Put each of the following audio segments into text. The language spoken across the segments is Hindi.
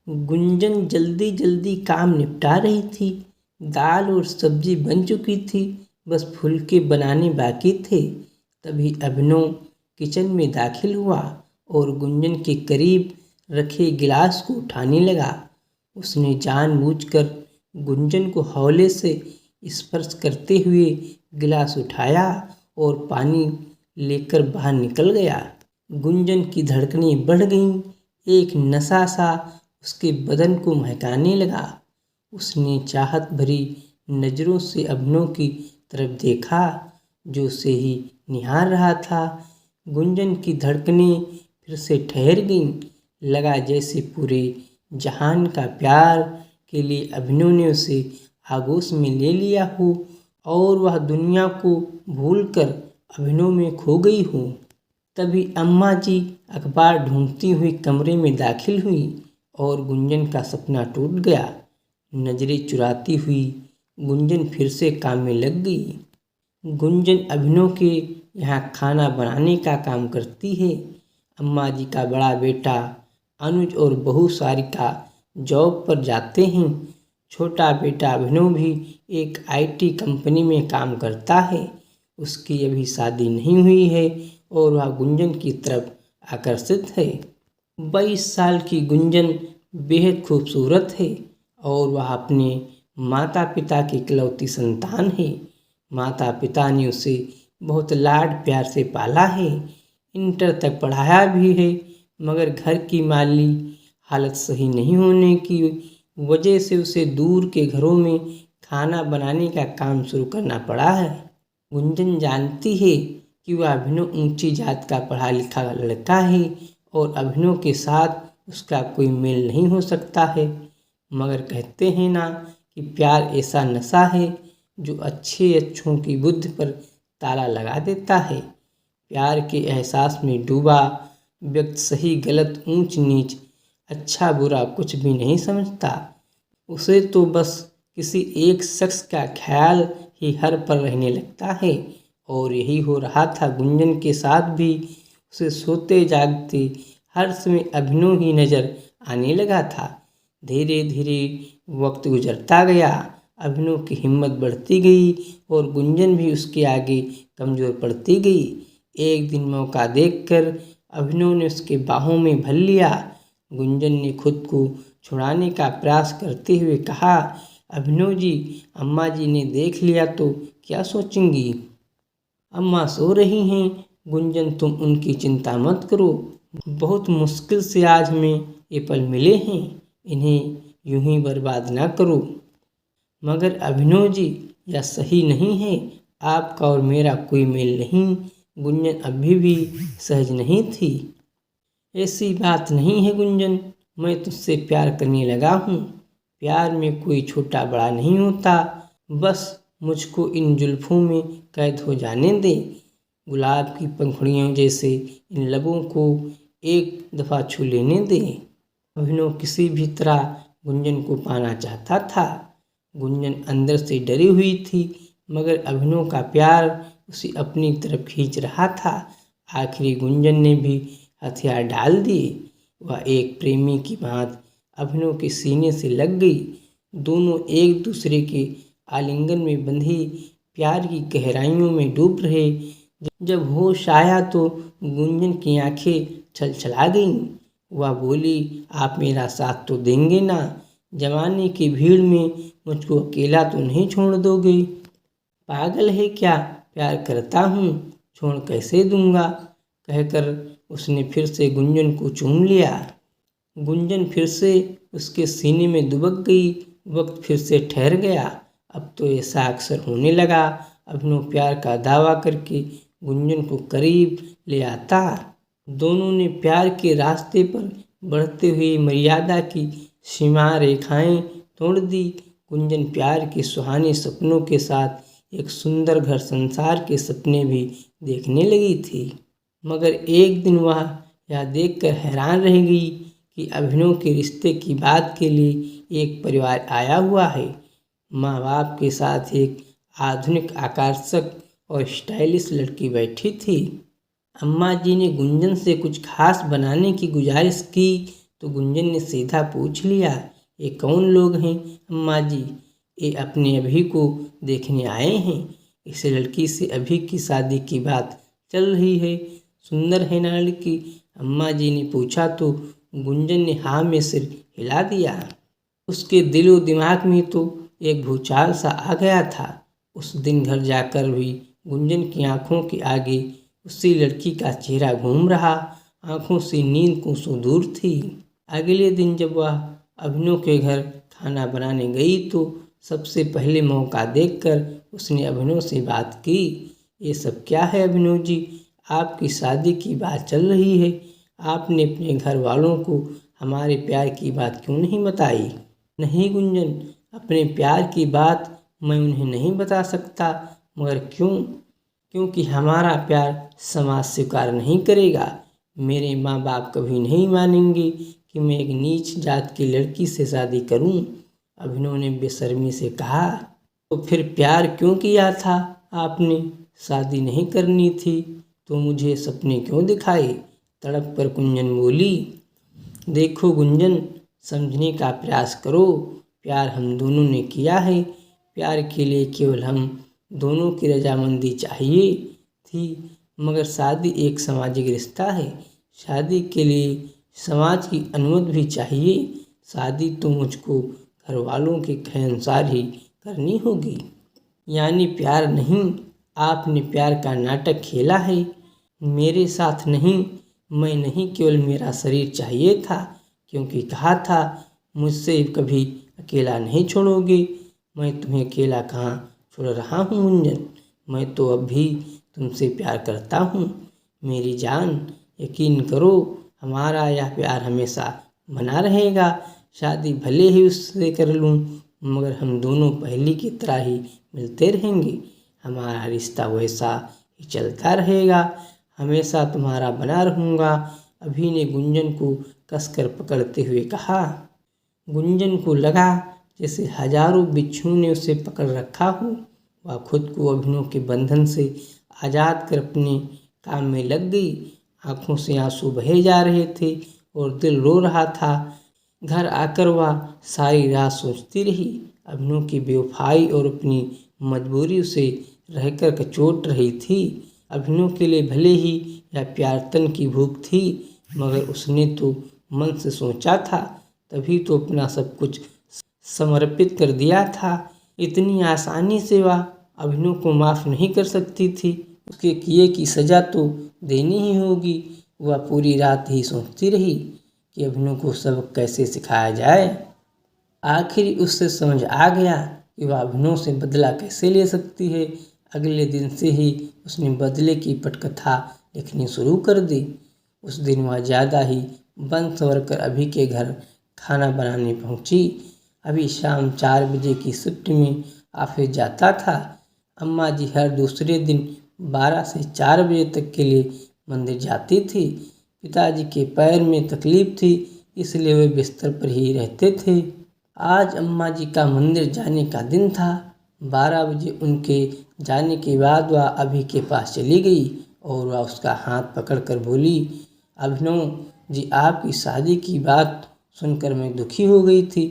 गुंजन जल्दी जल्दी काम निपटा रही थी। दाल और सब्जी बन चुकी थी, बस फुलके बनाने बाकी थे। तभी अभिनव किचन में दाखिल हुआ और गुंजन के करीब रखे गिलास को उठाने लगा। उसने जानबूझकर गुंजन को हौले से स्पर्श करते हुए गिलास उठाया और पानी लेकर बाहर निकल गया। गुंजन की धड़कनें बढ़ गईं। एक नशा सा उसके बदन को महकाने लगा। उसने चाहत भरी नज़रों से अभिनव की तरफ देखा, जो उसे ही निहार रहा था। गुंजन की धड़कनें फिर से ठहर गईं। लगा जैसे पूरे जहान का प्यार के लिए अभिनव ने उसे आगोश में ले लिया हो और वह दुनिया को भूलकर अभिनव में खो गई हो। तभी अम्मा जी अखबार ढूंढती हुई कमरे में दाखिल हुई और गुंजन का सपना टूट गया। नजरें चुराती हुई गुंजन फिर से काम में लग गई। गुंजन अभिनव के यहाँ खाना बनाने का काम करती है। अम्मा जी का बड़ा बेटा अनुज और बहू सारिका जॉब पर जाते हैं। छोटा बेटा अभिनव भी एक आईटी कंपनी में काम करता है। उसकी अभी शादी नहीं हुई है और वह गुंजन की तरफ आकर्षित है। 22 साल की गुंजन बेहद खूबसूरत है और वह अपने माता पिता की इकलौती संतान है। माता पिता ने उसे बहुत लाड प्यार से पाला है, इंटर तक पढ़ाया भी है, मगर घर की माली हालत सही नहीं होने की वजह से उसे दूर के घरों में खाना बनाने का काम शुरू करना पड़ा है। गुंजन जानती है कि वह अभिनव ऊंची जात का पढ़ा लिखा लड़का है और अभिनव के साथ उसका कोई मेल नहीं हो सकता है, मगर कहते हैं ना कि प्यार ऐसा नशा है जो अच्छों की बुद्धि पर ताला लगा देता है। प्यार के एहसास में डूबा व्यक्ति सही गलत ऊंच नीच अच्छा बुरा कुछ भी नहीं समझता। उसे तो बस किसी एक शख्स का ख्याल ही हर पल रहने लगता है और यही हो रहा था गुंजन के साथ भी। उसे सोते जागते हर समय अभिनव ही नज़र आने लगा था। धीरे धीरे वक्त गुजरता गया, अभिनव की हिम्मत बढ़ती गई और गुंजन भी उसके आगे कमज़ोर पड़ती गई। एक दिन मौका देखकर अभिनव ने उसके बाहों में भर लिया। गुंजन ने खुद को छुड़ाने का प्रयास करते हुए कहा, अभिनव जी, अम्मा जी ने देख लिया तो क्या सोचेंगी? अम्मा सो रही हैं। गुंजन, तुम उनकी चिंता मत करो। बहुत मुश्किल से आज हमें ये पल मिले हैं, इन्हें यूं ही बर्बाद ना करो। मगर अभिनव जी, यह सही नहीं है। आपका और मेरा कोई मेल नहीं। गुंजन अभी भी सहज नहीं थी। ऐसी बात नहीं है गुंजन, मैं तुझसे प्यार करने लगा हूँ। प्यार में कोई छोटा बड़ा नहीं होता। बस मुझको इन जुल्फों में कैद हो जाने दे। गुलाब की पंखुड़ियों जैसे इन लबों को एक दफ़ा छू लेने दे। अभिनव किसी भी तरह गुंजन को पाना चाहता था। गुंजन अंदर से डरी हुई थी, मगर अभिनव का प्यार उसे अपनी तरफ खींच रहा था। आखिरी गुंजन ने भी हथियार डाल दिए। वह एक प्रेमी की भांति अभिनव के सीने से लग गई। दोनों एक दूसरे के आलिंगन में बंधी प्यार की गहराइयों में डूब रहे। जब होश आया तो गुंजन की आंखें छलछला गईं। वह बोली, आप मेरा साथ तो देंगे ना? जमाने की भीड़ में मुझको अकेला तो नहीं छोड़ दोगे? पागल है क्या? प्यार करता हूँ, छोड़ कैसे दूंगा? कहकर उसने फिर से गुंजन को चूम लिया। गुंजन फिर से उसके सीने में दुबक गई। वक्त फिर से ठहर गया। अब तो ऐसा अक्सर होने लगा। अभिनव प्यार का दावा करके गुंजन को करीब ले आता। दोनों ने प्यार के रास्ते पर बढ़ते हुए मर्यादा की सीमा रेखाएं तोड़ दी। गुंजन प्यार के सुहाने सपनों के साथ एक सुंदर घर संसार के सपने भी देखने लगी थी। मगर एक दिन वह यह देखकर हैरान रह गई कि अभिनव के रिश्ते की बात के लिए एक परिवार आया हुआ है। माँ बाप के साथ एक आधुनिक, आकर्षक और स्टाइलिश लड़की बैठी थी। अम्मा जी ने गुंजन से कुछ खास बनाने की गुजारिश की तो गुंजन ने सीधा पूछ लिया, ये कौन लोग हैं अम्मा जी? ये अपने अभी को देखने आए हैं। इस लड़की से अभी की शादी की बात चल रही है। सुंदर है ना लड़की? अम्मा जी ने पूछा तो गुंजन ने हाँ में सिर हिला दिया। उसके दिलो दिमाग में तो एक भूचाल सा आ गया था। उस दिन घर जाकर भी गुंजन की आंखों के आगे उसी लड़की का चेहरा घूम रहा, आंखों से नींद कोसों दूर थी। अगले दिन जब वह अभिनव के घर खाना बनाने गई तो सबसे पहले मौका देखकर उसने अभिनव से बात की। ये सब क्या है अभिनव जी? आपकी शादी की बात चल रही है, आपने अपने घर वालों को हमारे प्यार की बात क्यों नहीं बताई? नहीं गुंजन, अपने प्यार की बात मैं उन्हें नहीं बता सकता। मगर क्यों? क्योंकि हमारा प्यार समाज स्वीकार नहीं करेगा। मेरे माँ बाप कभी नहीं मानेंगे कि मैं एक नीच जात की लड़की से शादी करूं। अभिनव ने बेशर्मी से कहा। तो फिर प्यार क्यों किया था आपने? शादी नहीं करनी थी तो मुझे सपने क्यों दिखाए? तड़प कर गुंजन बोली। देखो गुंजन, समझने का प्रयास करो। प्यार हम दोनों ने किया है। प्यार के लिए केवल हम दोनों की रजामंदी चाहिए थी। मगर शादी एक सामाजिक रिश्ता है। शादी के लिए समाज की अनुमति भी चाहिए। शादी तो मुझको घर वालों के कहे अनुसार ही करनी होगी। यानी प्यार नहीं, आपने प्यार का नाटक खेला है। मेरे साथ नहीं, मैं नहीं, केवल मेरा शरीर चाहिए था, क्योंकि कहा था मुझसे कभी अकेला नहीं छोड़ोगे। मैं तुम्हें अकेला कहाँ छोड़ रहा हूँ गुंजन, मैं तो अब भी तुमसे प्यार करता हूँ मेरी जान। यकीन करो, हमारा यह प्यार हमेशा बना रहेगा। शादी भले ही उससे कर लूँ, मगर हम दोनों पहले की तरह ही मिलते रहेंगे। हमारा रिश्ता वैसा ही चलता रहेगा। हमेशा तुम्हारा बना रहूँगा। अभी ने गुंजन को कसकर पकड़ते हुए कहा। गुंजन को लगा जैसे हजारों बिच्छुओं ने उसे पकड़ रखा हो। वह खुद को अभिनव के बंधन से आज़ाद कर अपने काम में लग गई। आंखों से आंसू बहे जा रहे थे और दिल रो रहा था। घर आकर वह सारी रात सोचती रही। अभिनव की बेवफाई और अपनी मजबूरी उसे रहकर कचोट रही थी। अभिनव के लिए भले ही यह प्यार तन की भूख थी, मगर उसने तो मन से सोचा था, तभी तो अपना सब कुछ समर्पित कर दिया था। इतनी आसानी से वह अभिनव को माफ़ नहीं कर सकती थी। उसके किए की सज़ा तो देनी ही होगी। वह पूरी रात ही सोचती रही कि अभिनव को सबक कैसे सिखाया जाए। आखिर उससे समझ आ गया कि वह अभिनव से बदला कैसे ले सकती है। अगले दिन से ही उसने बदले की पटकथा लिखनी शुरू कर दी। उस दिन वह ज़्यादा ही बन सवर कर अभी के घर खाना बनाने पहुंची। अभी शाम 4 बजे की शिफ्ट में ऑफिस जाता था। अम्मा जी हर दूसरे दिन 12 से 4 बजे तक के लिए मंदिर जाती थी। पिताजी के पैर में तकलीफ थी, इसलिए वे बिस्तर पर ही रहते थे। आज अम्मा जी का मंदिर जाने का दिन था। 12 बजे उनके जाने के बाद वह अभी के पास चली गई और वह उसका हाथ पकड़कर बोली, अभिनव जी, आपकी शादी की बात सुनकर मैं दुखी हो गई थी,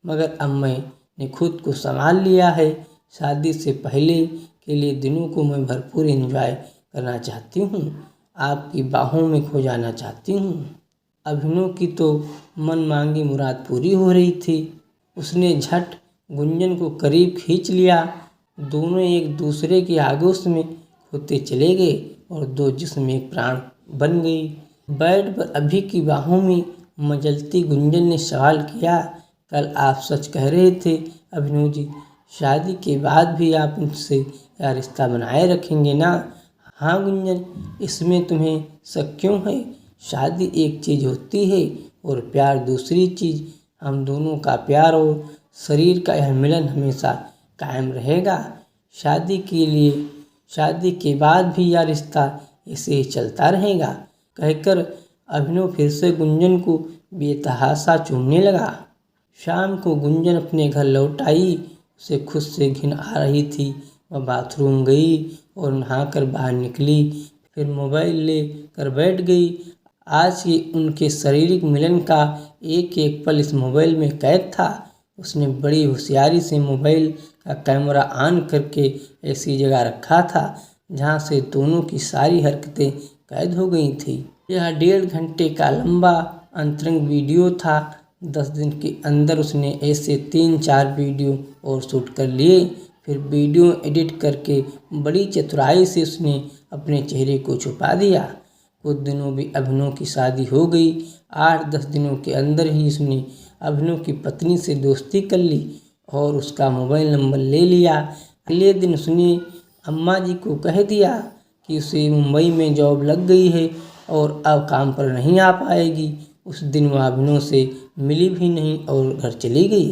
मगर अब मैंने खुद को संभाल लिया है। शादी से पहले के लिए दिनों को मैं भरपूर एंजॉय करना चाहती हूँ। आपकी बाहों में खो जाना चाहती हूँ। अभिनव की तो मन मांगी मुराद पूरी हो रही थी। उसने झट गुंजन को करीब खींच लिया। दोनों एक दूसरे के आगोश में होते चले गए और दो जिस्म एक प्राण बन गई। बेड पर अभी की बाहों में मजलती गुंजन ने सवाल किया, कल आप सच कह रहे थे अभिनव जी, शादी के बाद भी आप मुझसे यह रिश्ता बनाए रखेंगे ना? हाँ गुंजन, इसमें तुम्हें शक क्यों है? शादी एक चीज़ होती है और प्यार दूसरी चीज़। हम दोनों का प्यार और शरीर का यह मिलन हमेशा कायम रहेगा। शादी के बाद भी यह रिश्ता ऐसे ही चलता रहेगा। कहकर अभिनव फिर से गुंजन को बेतहाशा चूमने लगा। शाम को गुंजन अपने घर लौट आई। उसे खुद से घिन आ रही थी। वह बाथरूम गई और नहाकर बाहर निकली, फिर मोबाइल ले कर बैठ गई। आज ही उनके शारीरिक मिलन का एक एक पल इस मोबाइल में कैद था। उसने बड़ी होशियारी से मोबाइल का कैमरा ऑन करके ऐसी जगह रखा था जहाँ से दोनों की सारी हरकतें कैद हो गई थी। यह 1.5 घंटे का लंबा अंतरंग वीडियो था। 10 दिन के अंदर उसने ऐसे 3-4 वीडियो और शूट कर लिए। फिर वीडियो एडिट करके बड़ी चतुराई से उसने अपने चेहरे को छुपा दिया। कुछ दिनों भी अभिनव की शादी हो गई। 8-10 दिनों के अंदर ही उसने अभिनव की पत्नी से दोस्ती कर ली और उसका मोबाइल नंबर ले लिया। अगले दिन उसने अम्मा जी को कह दिया कि उसे मुंबई में जॉब लग गई है और अब काम पर नहीं आ पाएगी। उस दिन वह अभिनव से मिली भी नहीं और घर चली गई।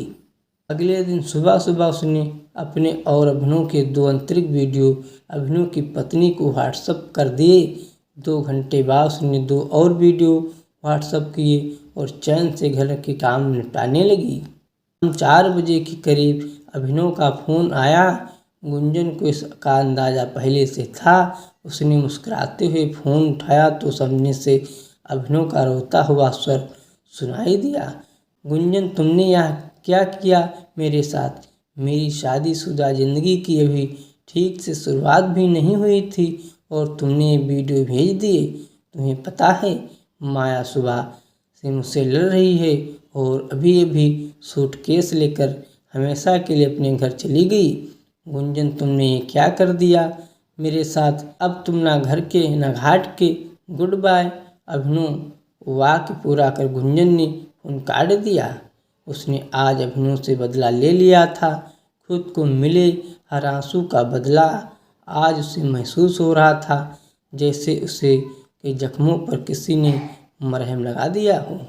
अगले दिन सुबह सुबह उसने अपने और अभिनव के 2 आंतरिक वीडियो अभिनव की पत्नी को व्हाट्सएप कर दिए। 2 घंटे बाद उसने 2 और वीडियो व्हाट्सएप किए और चैन से घर के काम निपटाने लगी। 4 बजे के करीब अभिनव का फ़ोन आया। गुंजन को इसका अंदाज़ा पहले से था। उसने मुस्कुराते हुए फ़ोन उठाया तो सामने से अभिनव का रोता हुआ स्वर सुनाई दिया। गुंजन, तुमने यह क्या किया मेरे साथ? मेरी शादीशुदा ज़िंदगी की अभी ठीक से शुरुआत भी नहीं हुई थी और तुमने वीडियो भेज दिए। तुम्हें पता है माया सुबह से मुझसे लड़ रही है और अभी अभी सूटकेस लेकर हमेशा के लिए अपने घर चली गई। गुंजन, तुमने ये क्या कर दिया मेरे साथ? अब तुम ना घर के ना घाट के। Good bye. अभिनव वाक्य पूरा कर गुंजन ने फोन काट दिया। उसने आज अभिनव से बदला ले लिया था। खुद को मिले हर आंसू का बदला आज उसे महसूस हो रहा था, जैसे उसे के जख्मों पर किसी ने मरहम लगा दिया हो।